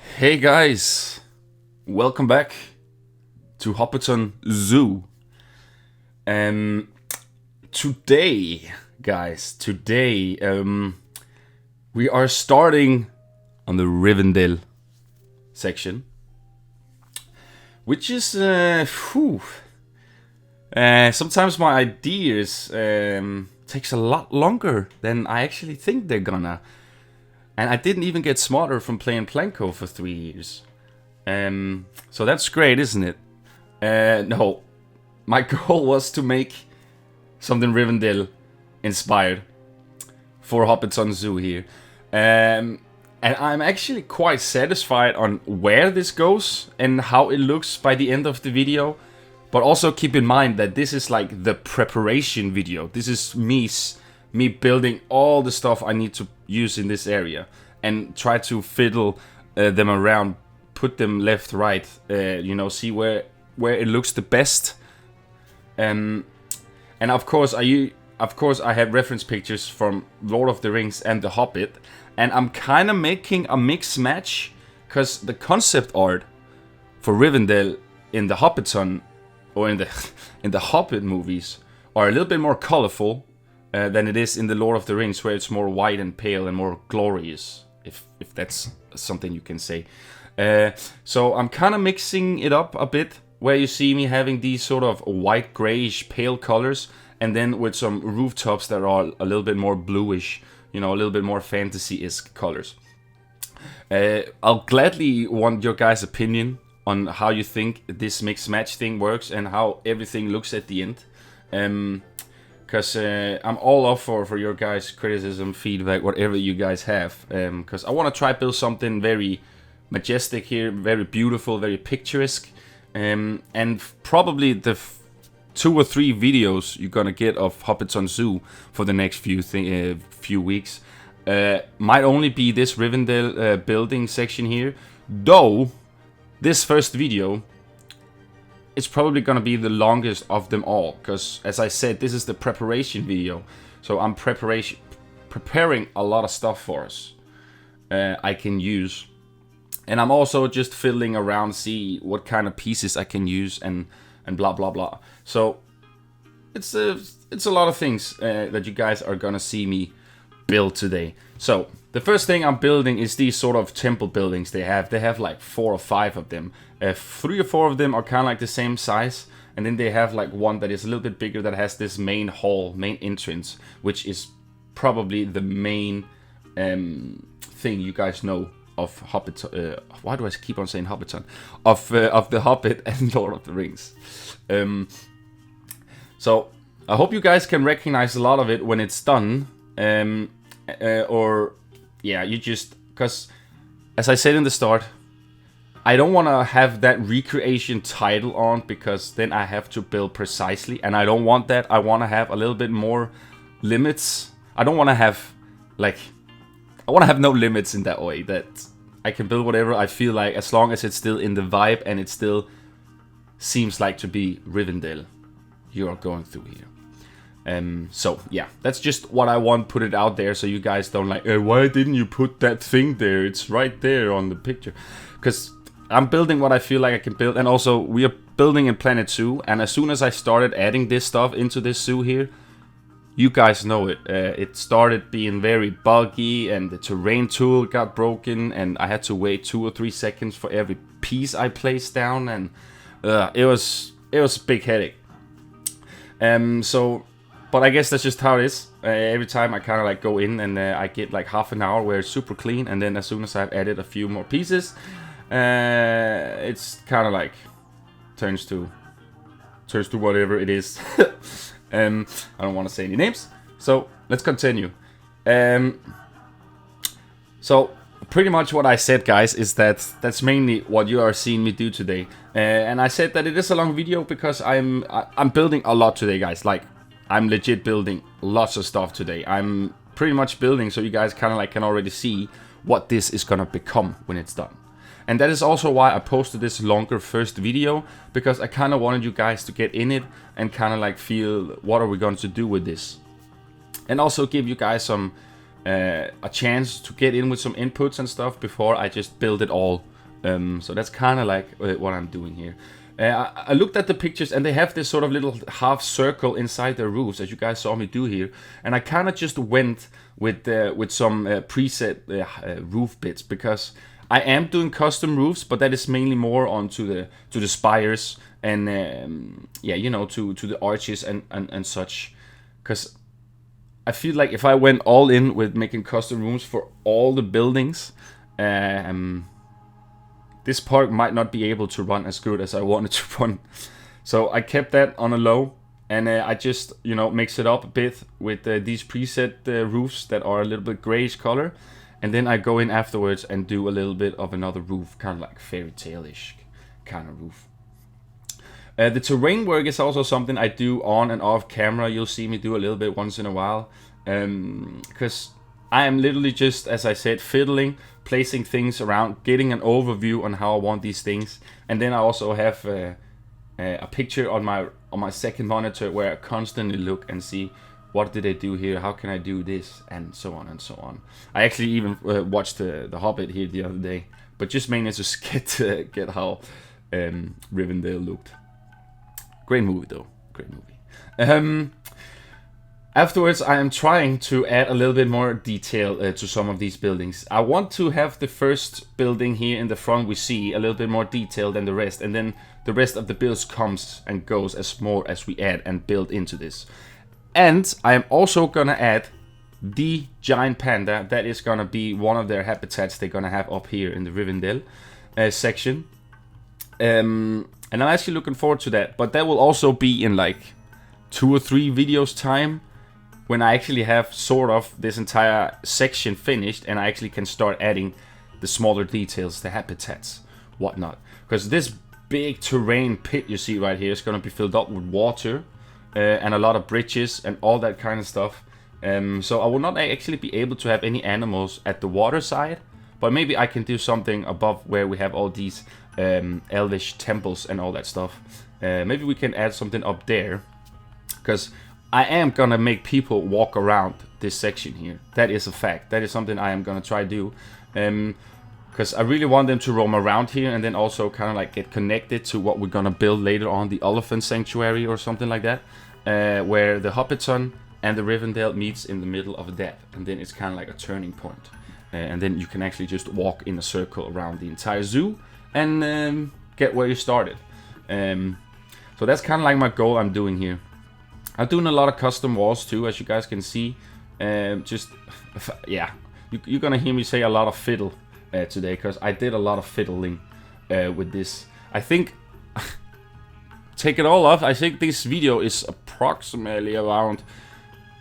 Hey guys, welcome back to Hobbiton Zoo. Um, today, guys, we are starting on the Rivendell section, which is sometimes my ideas takes a lot longer than I actually think they're gonna. And I didn't even get smarter from playing Planko for 3 years. So that's great, isn't it? No, my goal was to make something Rivendell inspired for Hobbiton Zoo here. And I'm actually quite satisfied on where this goes and how it looks by the end of the video. But also keep in mind that this is like the preparation video. This is me building all the stuff I need to use in this area and try to fiddle them around, put them left, right, see where it looks the best. And of course I have reference pictures from Lord of the Rings and The Hobbit, and I'm kind of making a mix match because the concept art for Rivendell in the Hobbiton or in the Hobbit movies are a little bit more colorful than it is in the Lord of the Rings, where it's more white and pale and more glorious, if that's something you can say. So I'm kind of mixing it up a bit, where you see me having these sort of white, grayish, pale colors, and then with some rooftops that are a little bit more bluish, a little bit more fantasy-esque colors. I'll gladly want your guys' opinion on how you think this mix-match thing works and how everything looks at the end. Because I'm all up for your guys' criticism, feedback, whatever you guys have. Because I want to try to build something very majestic here, very beautiful, very picturesque. And probably the 2 or 3 videos you're gonna get of Hobbiton Zoo for the next few weeks might only be this Rivendell building section here. Though, this first video, it's probably gonna be the longest of them all, because as I said, this is the preparation video, so I'm preparing a lot of stuff for us I can use, and I'm also just fiddling around, see what kind of pieces I can use and blah blah blah. So it's a lot of things that you guys are gonna see me build today. So the first thing I'm building is these sort of temple buildings they have like 4 or 5 of them. 3 or 4 of them are kind of like the same size, and then they have like one that is a little bit bigger that has this main hall, main entrance, which is probably the main thing you guys know of Hobbit. Why do I keep on saying Hobbiton? Of the Hobbit and Lord of the Rings. So I hope you guys can recognize a lot of it when it's done. Because as I said in the start, I don't want to have that recreation title on, because then I have to build precisely, and I don't want that. I want to have a little bit more limits. I don't want to have no limits in that way, that I can build whatever I feel like, as long as it's still in the vibe and it still seems like to be Rivendell you're going through here. So yeah, that's just what I want, put it out there so you guys don't like, why didn't you put that thing there? It's right there on the picture. Because I'm building what I feel like I can build, and also we are building in Planet Zoo, and as soon as I started adding this stuff into this zoo here, you guys know it. It started being very buggy, and the terrain tool got broken, and I had to wait 2 or 3 seconds for every piece I placed down, and it was a big headache. But I guess that's just how it is. Every time I kind of like go in and I get like half an hour where it's super clean, and then as soon as I've added a few more pieces, it's kind of like turns to whatever it is. I don't want to say any names, so let's continue. So pretty much what I said, guys, is that's mainly what you are seeing me do today. And I said that it is a long video because I'm building a lot today, guys. Like, I'm legit building lots of stuff today. I'm pretty much building so you guys kind of like can already see what this is gonna become when it's done. And that is also why I posted this longer first video, because I kind of wanted you guys to get in it and kind of like feel, what are we going to do with this? And also give you guys some a chance to get in with some inputs and stuff before I just build it all. So that's kind of like what I'm doing here. I looked at the pictures and they have this sort of little half circle inside their roofs, as you guys saw me do here. And I kind of just went with some preset roof bits, because I am doing custom roofs, but that is mainly more onto the spires and yeah, you know, to the arches and such. Because I feel like if I went all in with making custom roofs for all the buildings, this park might not be able to run as good as I wanted to run. So I kept that on a low, and I just, you know, mix it up a bit with these preset roofs that are a little bit grayish color. And then I go in afterwards and do a little bit of another roof, kind of like fairy tale-ish kind of roof. The terrain work is also something I do on and off camera. You'll see me do a little bit once in a while. Because I am literally just, as I said, fiddling, placing things around, getting an overview on how I want these things. And then I also have a picture on my second monitor where I constantly look and see, what did I do here? How can I do this? And so on and so on. I actually even watched the Hobbit here the other day, but just mainly to get how Rivendell looked. Great movie though, great movie. Afterwards, I am trying to add a little bit more detail to some of these buildings. I want to have the first building here in the front we see a little bit more detail than the rest, and then the rest of the builds comes and goes as more as we add and build into this. And I am also gonna add the giant panda. That is gonna be one of their habitats they're gonna have up here in the Rivendell section. And I'm actually looking forward to that. But that will also be in like 2 or 3 videos time, when I actually have sort of this entire section finished and I actually can start adding the smaller details, the habitats, whatnot. Because this big terrain pit you see right here is gonna be filled up with water. And a lot of bridges and all that kind of stuff. So I will not actually be able to have any animals at the water side, but maybe I can do something above where we have all these elvish temples and all that stuff. Maybe we can add something up there, because I am gonna make people walk around this section here. That is a fact. That is something I am gonna try to do. Because I really want them to roam around here and then also kind of like get connected to what we're gonna build later on, the Elephant Sanctuary or something like that, where the Hobbiton and the Rivendell meets in the middle of that, and then it's kind of like a turning point, and then you can actually just walk in a circle around the entire zoo and get where you started. So that's kind of like my goal I'm doing here. I'm doing a lot of custom walls too, as you guys can see. Just yeah, you're gonna hear me say a lot of fiddle today, because I did a lot of fiddling with this. I think, take it all off, I think this video is approximately around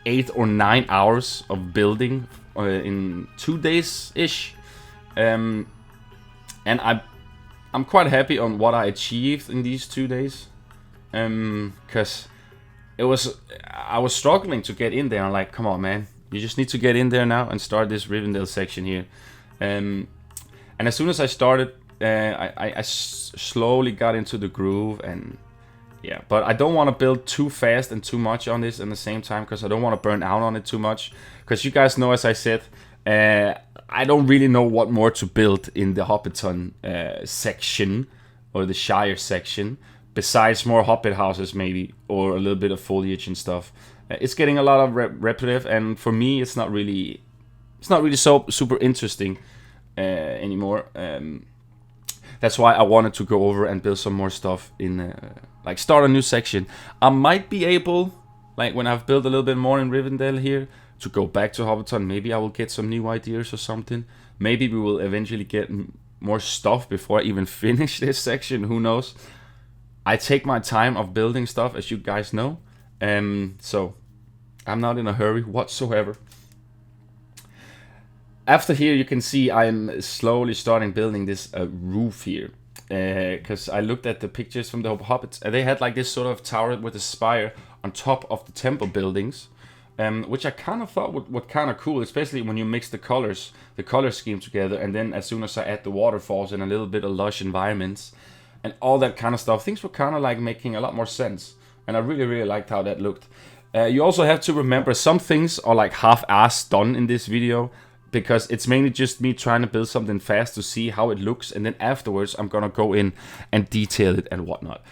8 or 9 hours of building in 2 days-ish. And I'm quite happy on what I achieved in these 2 days. Because I was struggling to get in there. I'm like, come on, man. You just need to get in there now and start this Rivendell section here. And as soon as I started, I slowly got into the groove, and yeah. But I don't want to build too fast and too much on this at the same time, because I don't want to burn out on it too much. Because you guys know, as I said, I don't really know what more to build in the Hobbiton section, or the Shire section, besides more Hobbit houses maybe, or a little bit of foliage and stuff. It's getting a lot of repetitive, and for me, it's not really so super interesting anymore. That's why I wanted to go over and build some more stuff in, like start a new section. I might be able, like when I've built a little bit more in Rivendell here, to go back to Hobbiton. Maybe I will get some new ideas or something. Maybe we will eventually get more stuff before I even finish this section. Who knows? I take my time of building stuff, as you guys know. So I'm not in a hurry whatsoever. After here, you can see I'm slowly starting building this roof here. Because I looked at the pictures from the Hobbits. They had like this sort of tower with a spire on top of the temple buildings. Which I kind of thought would kind of cool, especially when you mix the color scheme together. And then as soon as I add the waterfalls and a little bit of lush environments and all that kind of stuff, things were kind of like making a lot more sense. And I really, really liked how that looked. You also have to remember some things are like half-assed done in this video, because it's mainly just me trying to build something fast to see how it looks, and then afterwards I'm gonna go in and detail it and whatnot.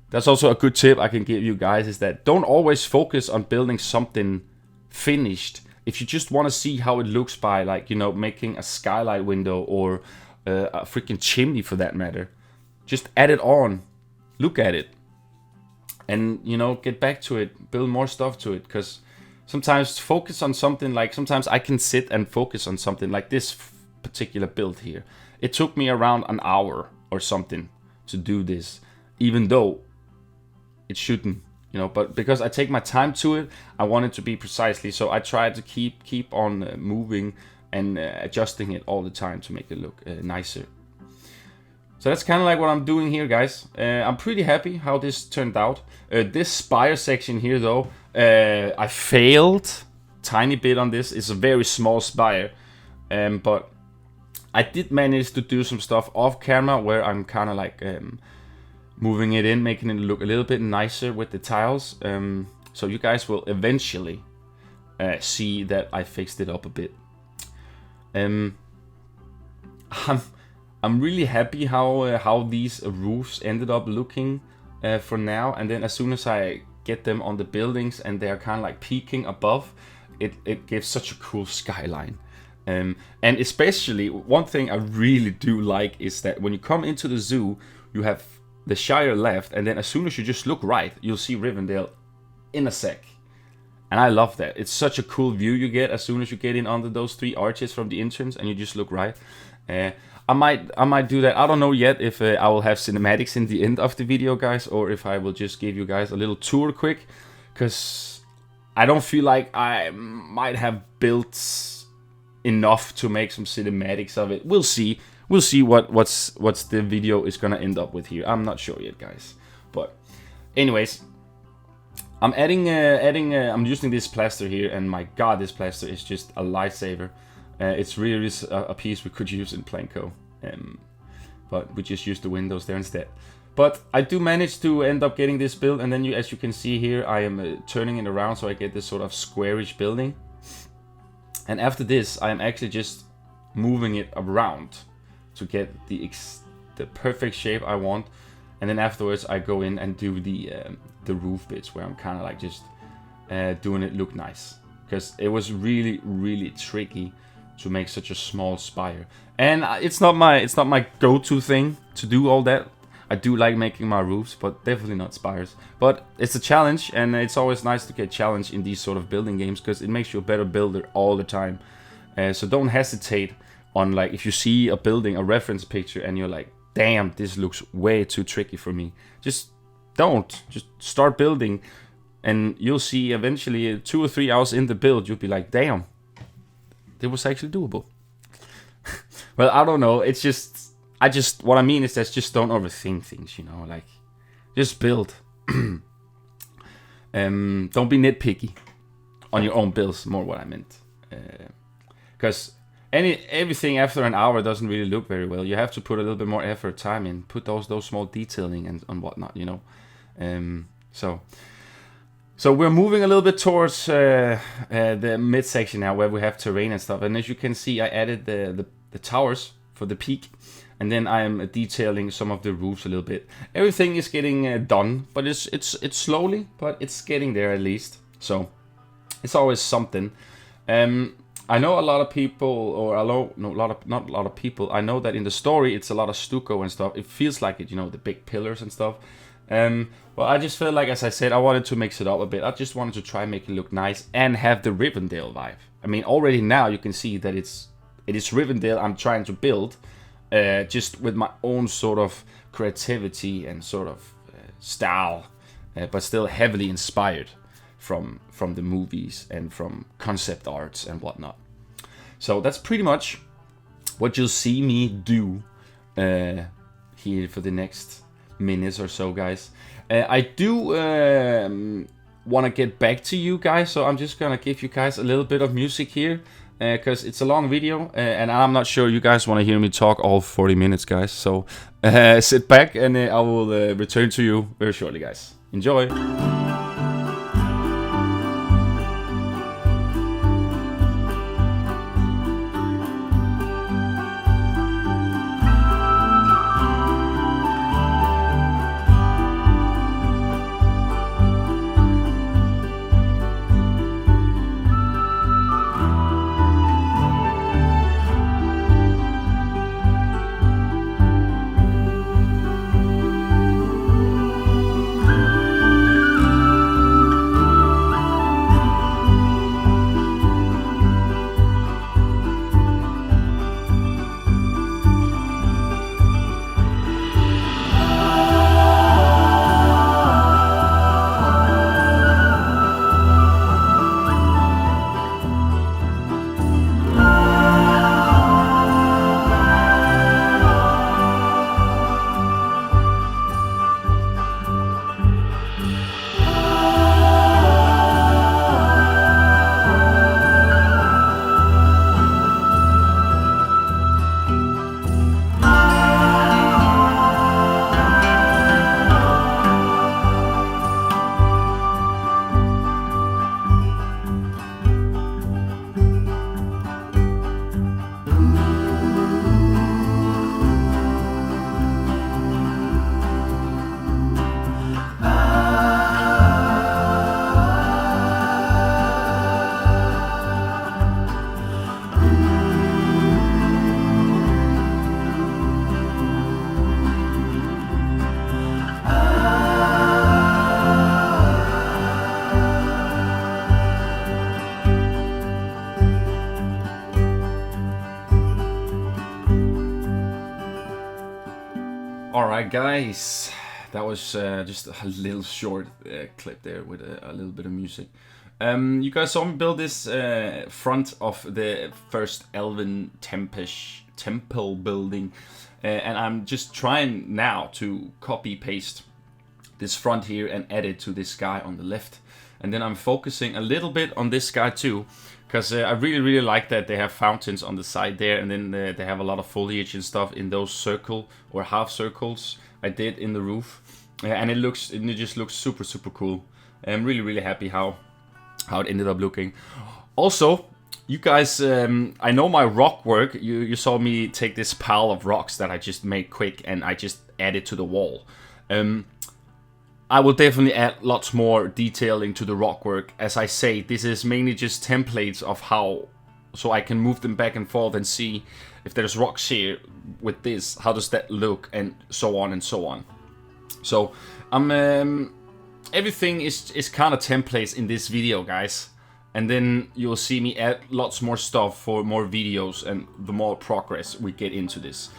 That's also a good tip I can give you guys, is that don't always focus on building something finished. If you just want to see how it looks by, like, you know, making a skylight window or a freaking chimney for that matter, just add it on, look at it, and, you know, get back to it, build more stuff to it. Because sometimes focus on something, like sometimes I can sit and focus on something like this particular build here. It took me around an hour or something to do this, even though it shouldn't, you know, but because I take my time to it, I want it to be precisely, so I try to keep on moving and adjusting it all the time to make it look nicer. So that's kind of like what I'm doing here, guys. I'm pretty happy how this turned out. This spire section here, though, I failed tiny bit on this. It's a very small spire, but I did manage to do some stuff off camera where I'm kind of like moving it in, making it look a little bit nicer with the tiles. So you guys will eventually see that I fixed it up a bit. I'm really happy how these roofs ended up looking for now. And then as soon as I get them on the buildings and they're kind of like peeking above, it gives such a cool skyline. And especially one thing I really do like is that when you come into the zoo, you have the Shire left, and then as soon as you just look right, you'll see Rivendell in a sec. And I love that. It's such a cool view you get as soon as you get in under those 3 arches from the entrance and you just look right. I might do that. I don't know yet if I will have cinematics in the end of the video, guys, or if I will just give you guys a little tour quick, because I don't feel like I might have built enough to make some cinematics of it. We'll see. We'll see what's the video is gonna end up with here. I'm not sure yet, guys. But anyways, I'm I'm using this plaster here, and my god, this plaster is just a lifesaver. It's really a piece we could use in Planko, but we just use the windows there instead. But I do manage to end up getting this built, and then as you can see here, I am turning it around so I get this sort of squarish building. And after this, I am actually just moving it around to get the perfect shape I want, and then afterwards I go in and do the roof bits where I'm kind of like just doing it look nice, because it was really tricky to make such a small spire, and it's not my go-to thing to do all that. I do like making my roofs, but definitely not spires. But it's a challenge, and it's always nice to get challenged in these sort of building games, because it makes you a better builder all the time. So don't hesitate on, like, if you see a building, a reference picture, and you're like, damn, this looks way too tricky for me. Just start building, and you'll see eventually 2 or 3 hours in the build, you'll be like, damn, it was actually doable. Well, I don't know. It's just, what I mean is that just don't overthink things, you know, like, just build. Don't be nitpicky on your own builds, more what I meant. Because everything after an hour doesn't really look very well. You have to put a little bit more effort, time in, put those small detailing and whatnot, you know. So we're moving a little bit towards the midsection now, where we have terrain and stuff. And as you can see, I added the towers for the peak, and then I am detailing some of the roofs a little bit. Everything is getting done, but it's slowly, but it's getting there at least. So it's always something. I know a lot of people, or not a lot of people. I know that in the story it's a lot of stucco and stuff. It feels like it, you know, the big pillars and stuff. Well, I just felt like, as I said, I wanted to mix it up a bit. I just wanted to try and make it look nice and have the Rivendell vibe. I mean, already now you can see that it is Rivendell I'm trying to build, just with my own sort of creativity and sort of style, but still heavily inspired from the movies and from concept arts and whatnot. So that's pretty much what you'll see me do here for the next minutes or so, guys. I do want to get back to you guys, so I'm just gonna give you guys a little bit of music here, because it's a long video, and I'm not sure you guys want to hear me talk all 40 minutes, guys. So sit back, and I will return to you very shortly, guys. Enjoy. Alright guys, that was just a little short clip there with a little bit of music. You guys saw me build this front of the first Elven temple building, and I'm just trying now to copy paste this front here and add it to this guy on the left. And then I'm focusing a little bit on this guy too, because I really like that they have fountains on the side there, and then they have a lot of foliage and stuff in those circle or half circles I did in the roof, and it just looks super cool. I'm really happy how it ended up looking. Also, you guys, I know my rock work. You saw me take this pile of rocks that I just made quick and I just added to the wall. I will definitely add lots more detailing to the rock work. As I say, this is mainly just templates of how, so I can move them back and forth and see if there's rocks here with this, how does that look, and so on and so on. So everything is kind of templates in this video, guys, and then you'll see me add lots more stuff for more videos and the more progress we get into this.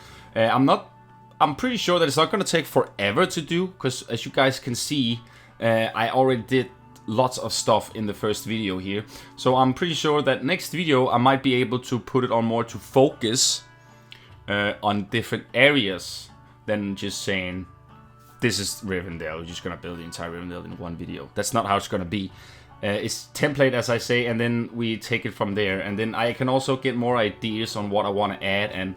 I'm pretty sure that it's not going to take forever to do, because as you guys can see, I already did lots of stuff in the first video here. So I'm pretty sure that next video I might be able to put it on more to focus on different areas than just saying, this is Rivendell, we're just going to build the entire Rivendell in one video. That's not how it's going to be. It's template, as I say, and then we take it from there. And then I can also get more ideas on what I want to add, and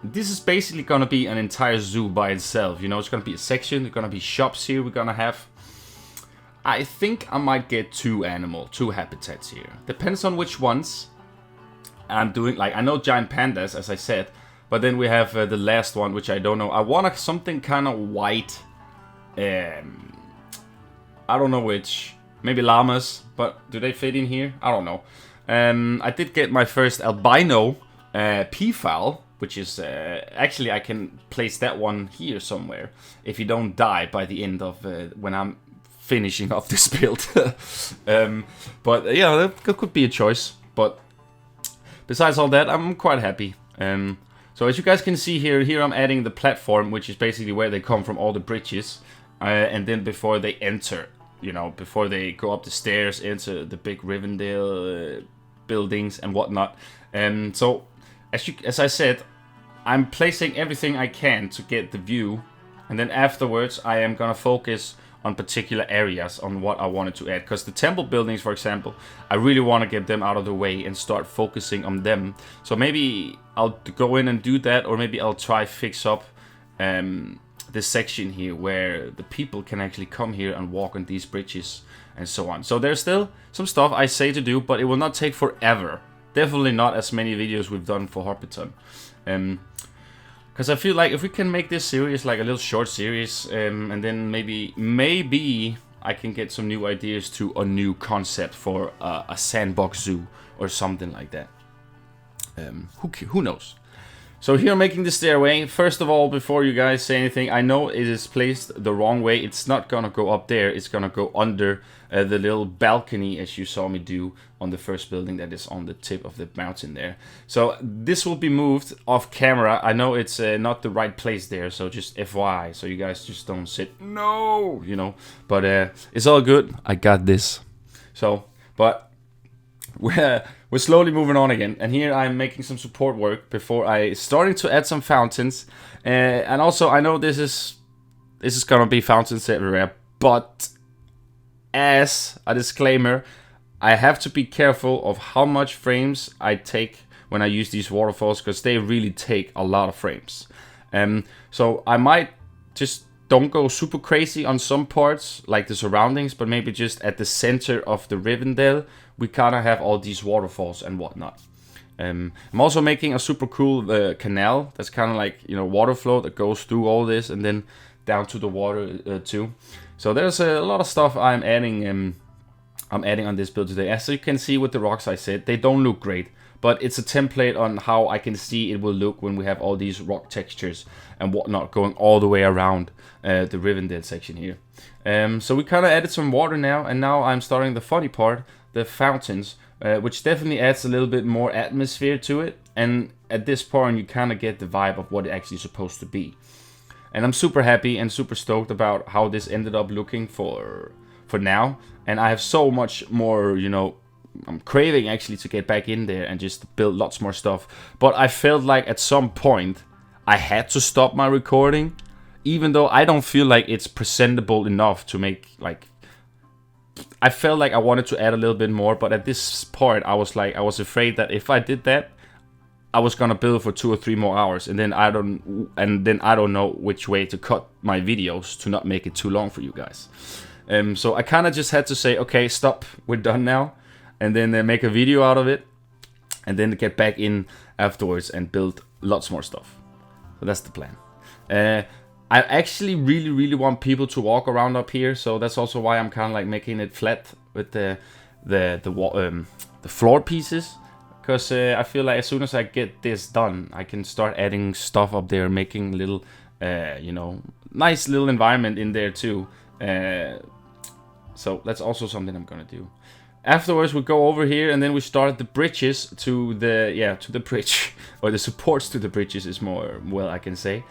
this is basically going to be an entire zoo by itself. You know, it's going to be a section, there's going to be shops here, we're going to have... I think I might get two habitats here. Depends on which ones I'm doing. Like, I know giant pandas, as I said, but then we have the last one, which I don't know. I want something kind of white. I don't know which. Maybe llamas, but do they fit in here? I don't know. I did get my first albino P-file, which is actually I can place that one here somewhere if you don't die by the end of when I'm finishing off this build. But yeah, that could be a choice. But besides all that, I'm quite happy. So as you guys can see here I'm adding the platform, which is basically where they come from, all the bridges, and then before they enter, you know, before they go up the stairs into the big Rivendell buildings and whatnot. So as I said, I'm placing everything I can to get the view, and then afterwards I am gonna focus on particular areas on what I wanted to add. Because the temple buildings, for example, I really want to get them out of the way and start focusing on them. So maybe I'll go in and do that, or maybe I'll try fix up this section here where the people can actually come here and walk on these bridges and so on. So there's still some stuff I say to do, but it will not take forever. Definitely not as many videos we've done for Hobbiton. Because I feel like if we can make this series like a little short series, and then maybe I can get some new ideas to a new concept for a sandbox zoo or something like that. Who knows? So here I'm making the stairway. First of all, before you guys say anything, I know it is placed the wrong way. It's not gonna go up there. It's gonna go under the little balcony, as you saw me do on the first building that is on the tip of the mountain there. So this will be moved off camera. I know it's not the right place there, so just FYI, so you guys just don't sit, no, you know. But it's all good. I got this. So, but we're slowly moving on again, and here I'm making some support work before I starting to add some fountains, and also I know this is gonna be fountains everywhere, but as a disclaimer, I have to be careful of how much frames I take when I use these waterfalls, because they really take a lot of frames. So I might just don't go super crazy on some parts, like the surroundings, but maybe just at the center of the Rivendell, we kind of have all these waterfalls and whatnot. I'm also making a super cool canal that's kind of like, you know, water flow that goes through all this and then down to the water too. So there's a lot of stuff I'm adding on this build today. As you can see with the rocks, I said they don't look great, but it's a template on how I can see it will look when we have all these rock textures and whatnot going all the way around the Rivendell section here. So we kind of added some water now, and now I'm starting the funny part, the fountains, which definitely adds a little bit more atmosphere to it. And at this point, you kind of get the vibe of what it actually is supposed to be. And I'm super happy and super stoked about how this ended up looking for now. And I have so much more, you know, I'm craving actually to get back in there and just build lots more stuff. But I felt like at some point I had to stop my recording, even though I don't feel like it's presentable enough to make, like, I felt like I wanted to add a little bit more, but at this point I was afraid that if I did that, I was gonna build for 2 or 3 more hours, and then I don't know which way to cut my videos to not make it too long for you guys. So I kind of just had to say, okay, stop, we're done now, and then make a video out of it, and then get back in afterwards and build lots more stuff. So that's the plan. I actually really want people to walk around up here, so that's also why I'm kind of like making it flat with the floor pieces, because I feel like as soon as I get this done, I can start adding stuff up there, making little, you know, nice little environment in there too. So that's also something I'm gonna do. Afterwards, we go over here and then we start the bridges to the bridge, or the supports to the bridges is more, well, I can say.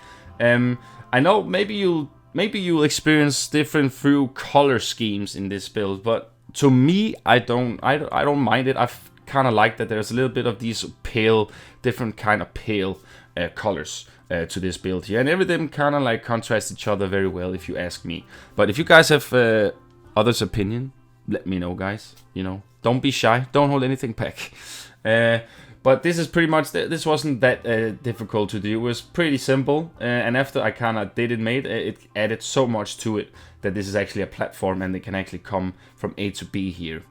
I know maybe you'll experience different through color schemes in this build, but to me, I don't mind it. I kind of like that there's a little bit of these pale, different kind of pale colors to this build here, and everything kind of like contrast each other very well, if you ask me. But if you guys have others' opinion, let me know, guys. You know, don't be shy, don't hold anything back. But this is pretty much, this wasn't that difficult to do. It was pretty simple, and after I kind of did it added so much to it that this is actually a platform and they can actually come from A to B here.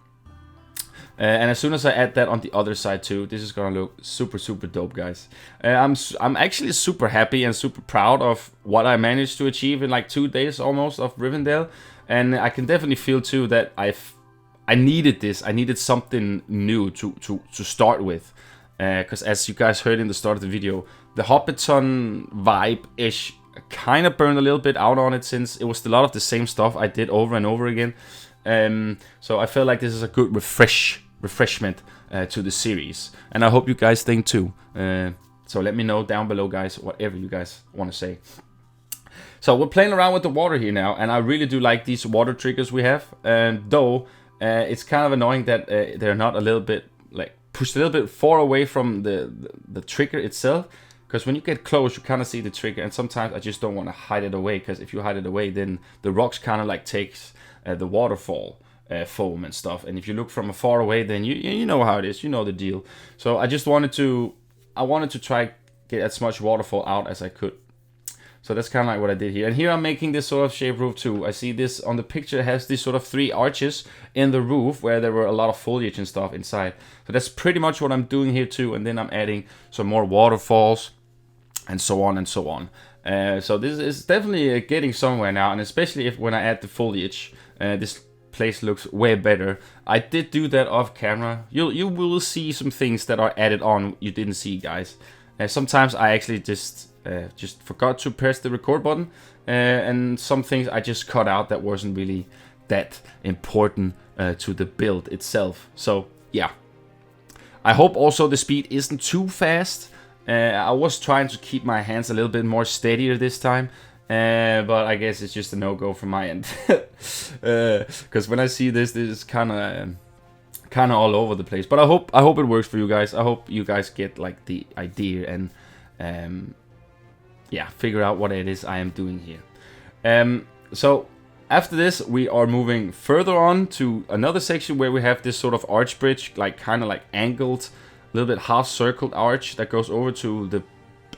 And as soon as I add that on the other side too, this is gonna look super dope, guys. I'm actually super happy and super proud of what I managed to achieve in like 2 days almost of Rivendell, and I can definitely feel too that I needed this. I needed something new to start with, because as you guys heard in the start of the video, the Hobbiton vibe-ish kind of burned a little bit out on it, since it was a lot of the same stuff I did over and over again. So I feel like this is a good refreshment to the series, and I hope you guys think too. So let me know down below, guys, whatever you guys want to say. So we're playing around with the water here now, and I really do like these water triggers we have, though it's kind of annoying that they're not a little bit like pushed a little bit far away from the trigger itself, because when you get close you kind of see the trigger, and sometimes I just don't want to hide it away, because if you hide it away then the rocks kind of like takes the waterfall foam and stuff, and if you look from far away, then you know how it is, you know the deal. So I just wanted to try get as much waterfall out as I could. So that's kind of like what I did here. And here I'm making this sort of shaped roof too. I see this on the picture, it has these sort of 3 arches in the roof where there were a lot of foliage and stuff inside. So that's pretty much what I'm doing here too. And then I'm adding some more waterfalls and so on and so on. So this is definitely getting somewhere now. And especially when I add the foliage, this place looks way better. I did do that off camera. You will see some things that are added on you didn't see, guys. Sometimes I actually just forgot to press the record button, and some things I just cut out that wasn't really that important to the build itself. So yeah, I hope also the speed isn't too fast. I was trying to keep my hands a little bit more steadier this time, but I guess it's just a no-go from my end, because when I see this is kind of all over the place. But I hope it works for you guys. I hope you guys get like the idea and yeah, figure out what it is I am doing here. So after this we are moving further on to another section where we have this sort of arch bridge, like kind of like angled, a little bit half circled arch that goes over to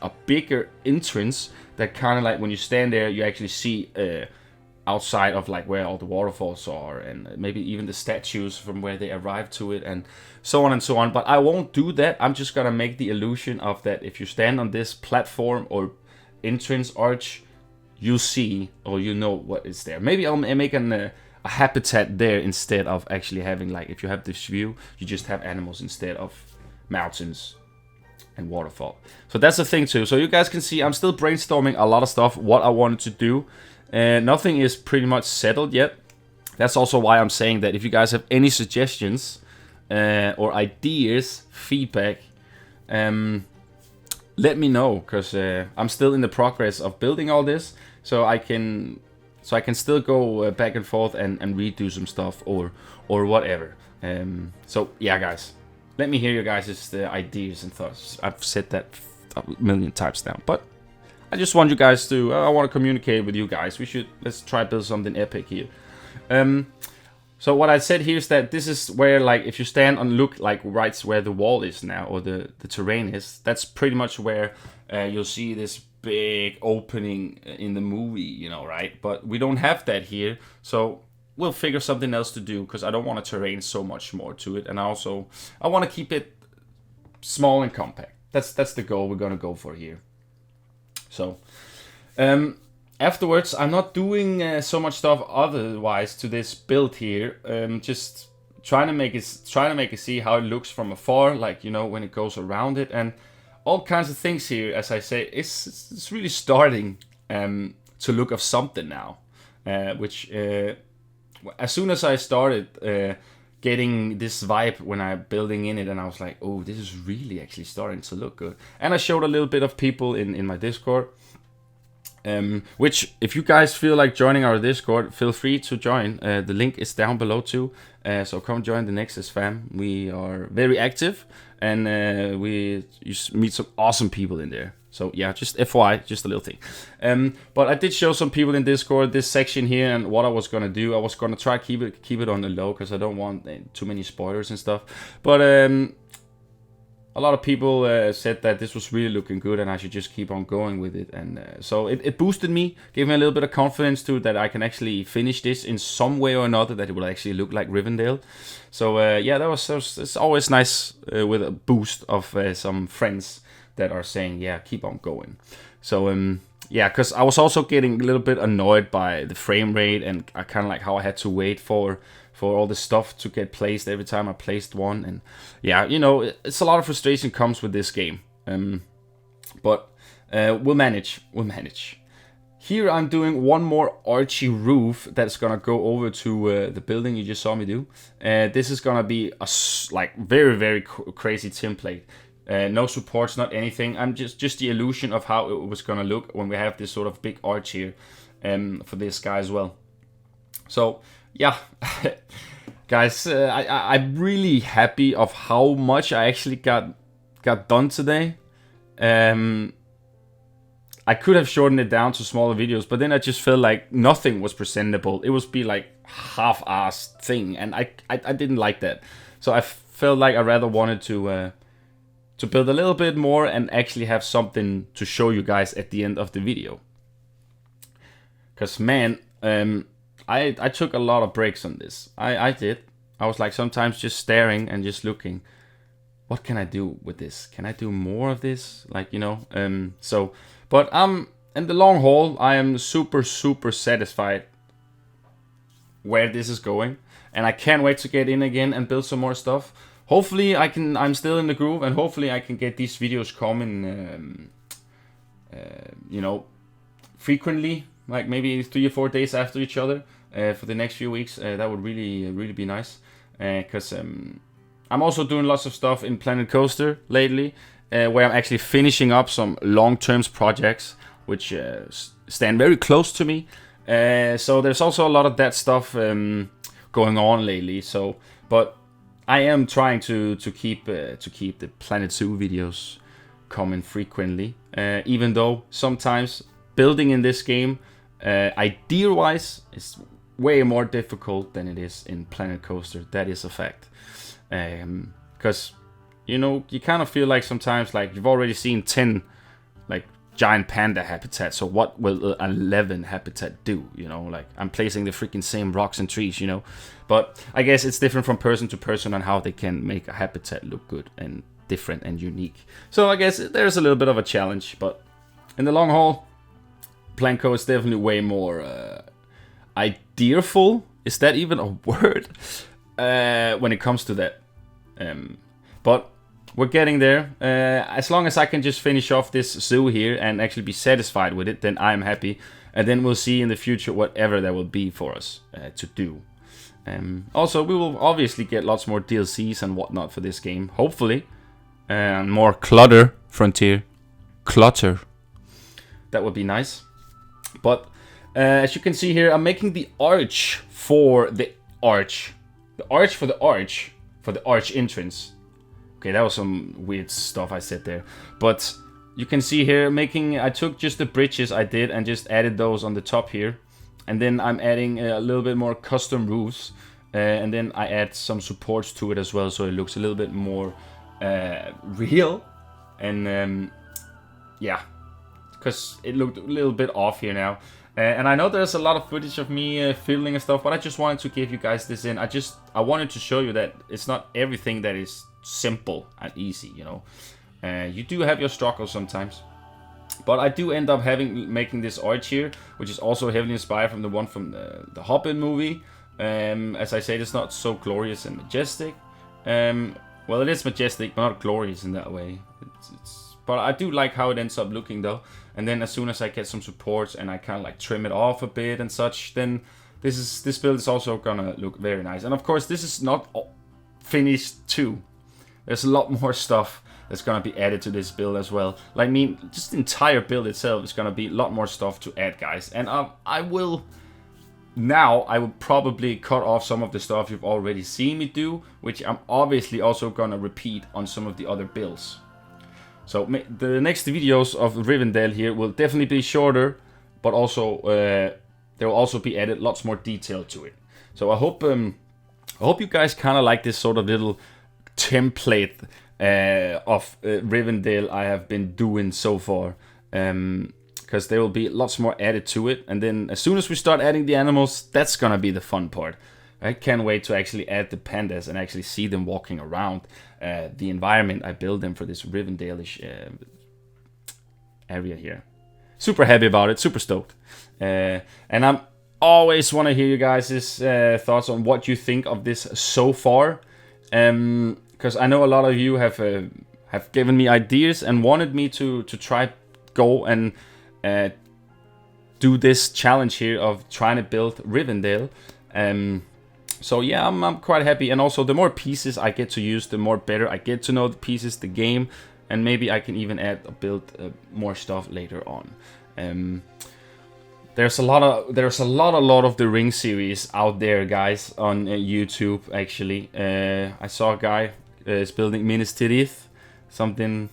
a bigger entrance that kind of like when you stand there you actually see outside of like where all the waterfalls are, and maybe even the statues from where they arrived to it, and so on and so on. But I won't do that. I'm just gonna make the illusion of that if you stand on this platform or entrance arch, you see or you know what is there. Maybe I'll make a habitat there instead of actually having, like, if you have this view you just have animals instead of mountains and waterfall. So that's the thing too. So you guys can see I'm still brainstorming a lot of stuff what I wanted to do. Nothing is pretty much settled yet. That's also why I'm saying that if you guys have any suggestions or ideas, feedback, let me know, because I'm still in the progress of building all this, so I can still go back and forth and redo some stuff or whatever. So yeah, guys, let me hear your guys' ideas and thoughts. I've said that a million times now, but I just want you guys to, I want to communicate with you guys. Let's try to build something epic here. So what I said here is that this is where, like, if you stand and look, like, right where the wall is now, or the terrain is, that's pretty much where you'll see this big opening in the movie, you know, right? But we don't have that here, so we'll figure something else to do, because I don't want to terrain so much more to it, and I want to keep it small and compact. That's the goal we're gonna go for here. So, afterwards, I'm not doing so much stuff otherwise to this build here. Just trying to make it see how it looks from afar, like, you know, when it goes around it, and all kinds of things here. As I say, it's really starting to look of something now. Which as soon as I started getting this vibe when I'm building in it, and I was like, oh, this is really actually starting to look good. And I showed a little bit of people in my Discord. Which, if you guys feel like joining our Discord, feel free to join. The link is down below too. So come join the Nexus fam. We are very active, and you meet some awesome people in there. So yeah, just FYI, just a little thing. But I did show some people in Discord this section here, and what I was gonna do. I was gonna try keep it on the low, because I don't want too many spoilers and stuff. But a lot of people said that this was really looking good, and I should just keep on going with it. And so it boosted me, gave me a little bit of confidence too, that I can actually finish this in some way or another, that it will actually look like Rivendell. So yeah, it's always nice with a boost of some friends that are saying, yeah, keep on going. So yeah, because I was also getting a little bit annoyed by the frame rate, and I kind of like how I had to wait for all the stuff to get placed every time I placed one. And yeah, you know, it's a lot of frustration comes with this game. But we'll manage. Here I'm doing one more archy roof that's gonna go over to the building you just saw me do. This is gonna be a like very, very crazy template. No supports, not anything. I'm just the illusion of how it was gonna look when we have this sort of big arch here for this guy as well. So yeah, guys, I'm really happy of how much I actually got done today. I could have shortened it down to smaller videos, but then I just felt like nothing was presentable. It would be like half-assed thing, and I didn't like that. So I felt like I rather wanted to build a little bit more and actually have something to show you guys at the end of the video. Because man, I took a lot of breaks on this. I did. I was like sometimes just staring and just looking. What can I do with this? Can I do more of this? Like, you know. So, but in the long haul, I am super satisfied where this is going, and I can't wait to get in again and build some more stuff. Hopefully I'm still in the groove, and hopefully I can get these videos coming, you know, frequently, like maybe 3 or 4 days after each other for the next few weeks. That would really be nice, because I'm also doing lots of stuff in Planet Coaster lately, where I'm actually finishing up some long-term projects, which stand very close to me. So there's also a lot of that stuff going on lately. So, but I am trying to keep the Planet Zoo videos coming frequently, even though sometimes building in this game, idea-wise, is way more difficult than it is in Planet Coaster. That is a fact. Because, you know, you kind of feel like sometimes, like, you've already seen 10, like, giant panda habitats, so what will 11 habitat do? You know, like, I'm placing the freaking same rocks and trees, you know. But I guess it's different from person to person on how they can make a habitat look good and different and unique. So I guess there's a little bit of a challenge, but in the long haul, Planco is definitely way more ideaful. Is that even a word? When it comes to that. But we're getting there. As long as I can just finish off this zoo here and actually be satisfied with it, then I'm happy. And then we'll see in the future whatever there will be for us to do. Also, we will obviously get lots more DLCs and whatnot for this game, hopefully. More Clutter Frontier. clutter. That would be nice. But as you can see here, I'm making the arch for the arch. The arch for the arch. For the arch entrance. Okay, that was some weird stuff I said there. But you can see here, I took just the bridges I did and just added those on the top here. And then I'm adding a little bit more custom roofs. And then I add some supports to it as well, so it looks a little bit more real. And yeah, because it looked a little bit off here now. And I know there's a lot of footage of me filming and stuff, but I just wanted to give you guys this in. I wanted to show you that it's not everything that is simple and easy, you know. You do have your struggles sometimes. But I do end up making this arch here, which is also heavily inspired from the one from the Hobbiton movie. As I said, it's not so glorious and majestic. Well, it is majestic, but not glorious in that way. But I do like how it ends up looking though. And then as soon as I get some supports and I kind of like trim it off a bit and such, then this build is also gonna look very nice. And of course, this is not finished too. There's a lot more stuff that's gonna be added to this build as well. Like, just the entire build itself is gonna be a lot more stuff to add, guys. And I will probably cut off some of the stuff you've already seen me do, which I'm obviously also gonna repeat on some of the other builds. So the next videos of Rivendell here will definitely be shorter, but also there will also be added lots more detail to it. So I hope you guys kind of like this sort of little template of Rivendell I have been doing so far, because there will be lots more added to it. And then as soon as we start adding the animals, that's gonna be the fun part. I can't wait to actually add the pandas and actually see them walking around the environment I built them for this Rivendell-ish area here. Super happy about it, super stoked. And I'm always want to hear you guys' thoughts on what you think of this so far. Because I know a lot of you have given me ideas and wanted me to try go and do this challenge here of trying to build Rivendell. So yeah, I'm quite happy, and also the more pieces I get to use, the more better I get to know the pieces, the game, and maybe I can even build more stuff later on. There's a lot of the Ring series out there, guys, on YouTube. Actually, I saw a guy is building Minas Tirith, something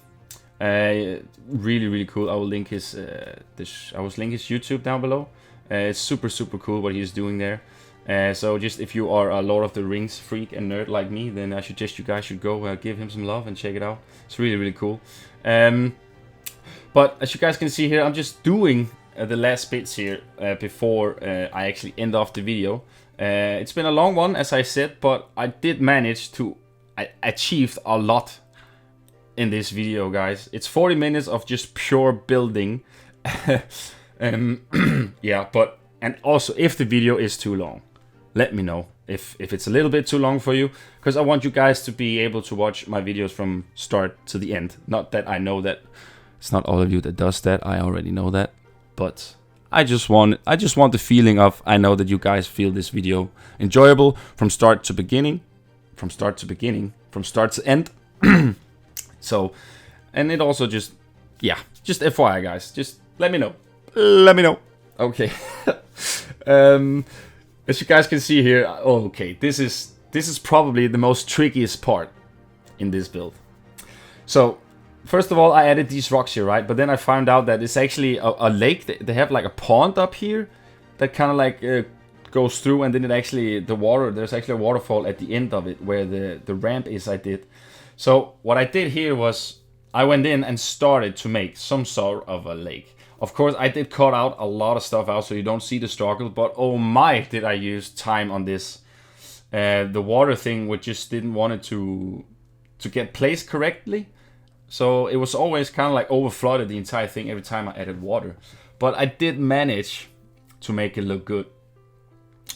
really cool. I will link his YouTube down below. It's super cool what he's doing there. So just if you are a Lord of the Rings freak and nerd like me, then I suggest you guys should go give him some love and check it out. It's really cool. But as you guys can see here, I'm just doing the last bits here before I actually end off the video. It's been a long one, as I said, but I did manage to achieve a lot in this video, guys. It's 40 minutes of just pure building. Yeah, and also if the video is too long, let me know if it's a little bit too long for you, because I want you guys to be able to watch my videos from start to the end. Not that I know that it's not all of you that does that, I already know that, but I just want the feeling of, I know that you guys feel this video enjoyable from start to beginning, from start to end. So, and it also just FYI, guys, just let me know. Okay. As you guys can see here, okay, this is probably the most trickiest part in this build. So first of all, I added these rocks here, right? But then I found out that it's actually a lake. They have like a pond up here that kind of like goes through, and then there's actually a waterfall at the end of it where the ramp is I did. So what I did here was I went in and started to make some sort of a lake. Of course, I did cut out a lot of stuff out so you don't see the struggle, but oh my, did I use time on this. The water thing, which just didn't want it to get placed correctly. So it was always kind of like over-flooded the entire thing every time I added water. But I did manage to make it look good.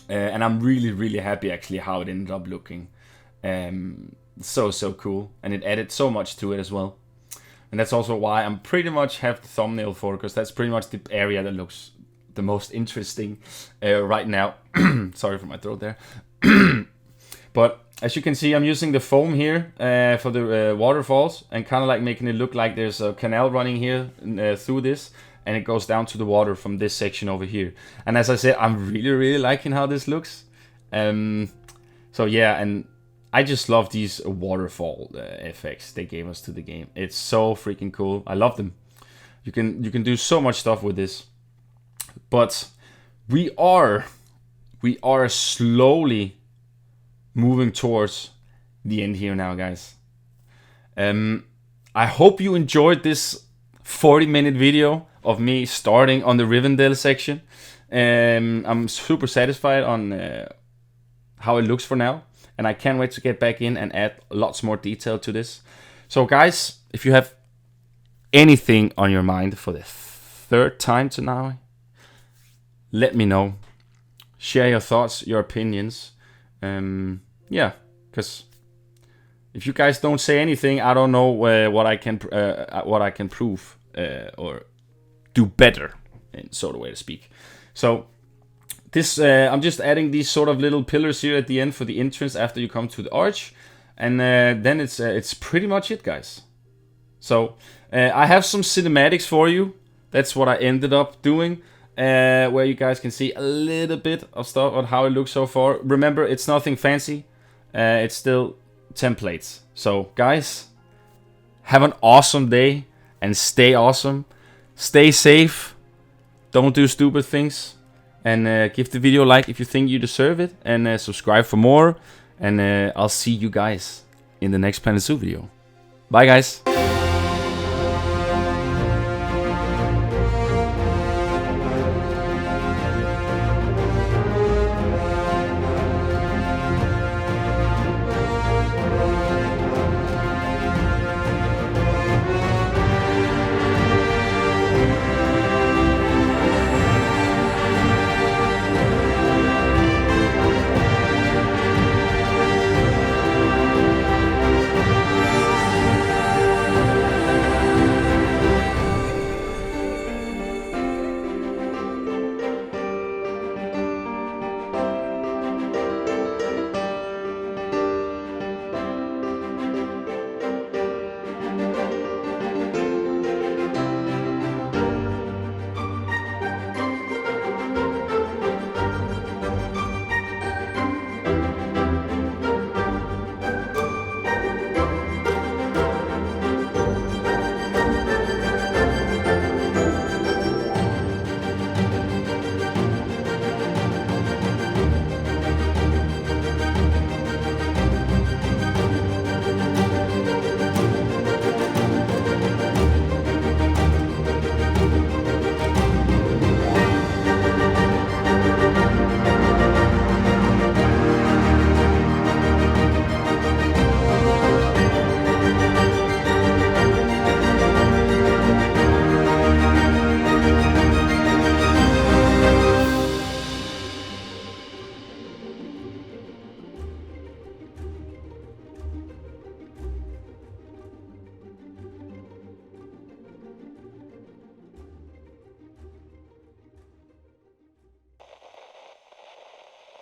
And I'm really happy actually how it ended up looking. So cool. And it added so much to it as well. And that's also why I'm pretty much have the thumbnail for it, because that's pretty much the area that looks the most interesting right now. Sorry for my throat there. But as you can see, I'm using the foam here for the waterfalls, and kind of like making it look like there's a canal running here through this, and it goes down to the water from this section over here. And as I said, I'm really liking how this looks. So yeah, and I just love these waterfall effects they gave us to the game. It's so freaking cool. I love them. You can do so much stuff with this. But we are slowly moving towards the end here now, guys. I hope you enjoyed this 40-minute video of me starting on the Rivendell section. I'm super satisfied on how it looks for now, and I can't wait to get back in and add lots more detail to this. So guys, if you have anything on your mind for the third time tonight, let me know. Share your thoughts, your opinions. Yeah, because if you guys don't say anything, I don't know what I can prove or do better, in sort of way to speak. So this I'm just adding these sort of little pillars here at the end for the entrance after you come to the arch, and then it's pretty much it, guys. So I have some cinematics for you. That's what I ended up doing, where you guys can see a little bit of stuff on how it looks so far. Remember, it's nothing fancy. It's still templates. So guys, have an awesome day and stay awesome. Stay safe. Don't do stupid things. And give the video a like if you think you deserve it. And subscribe for more. And I'll see you guys in the next Planet Zoo video. Bye, guys.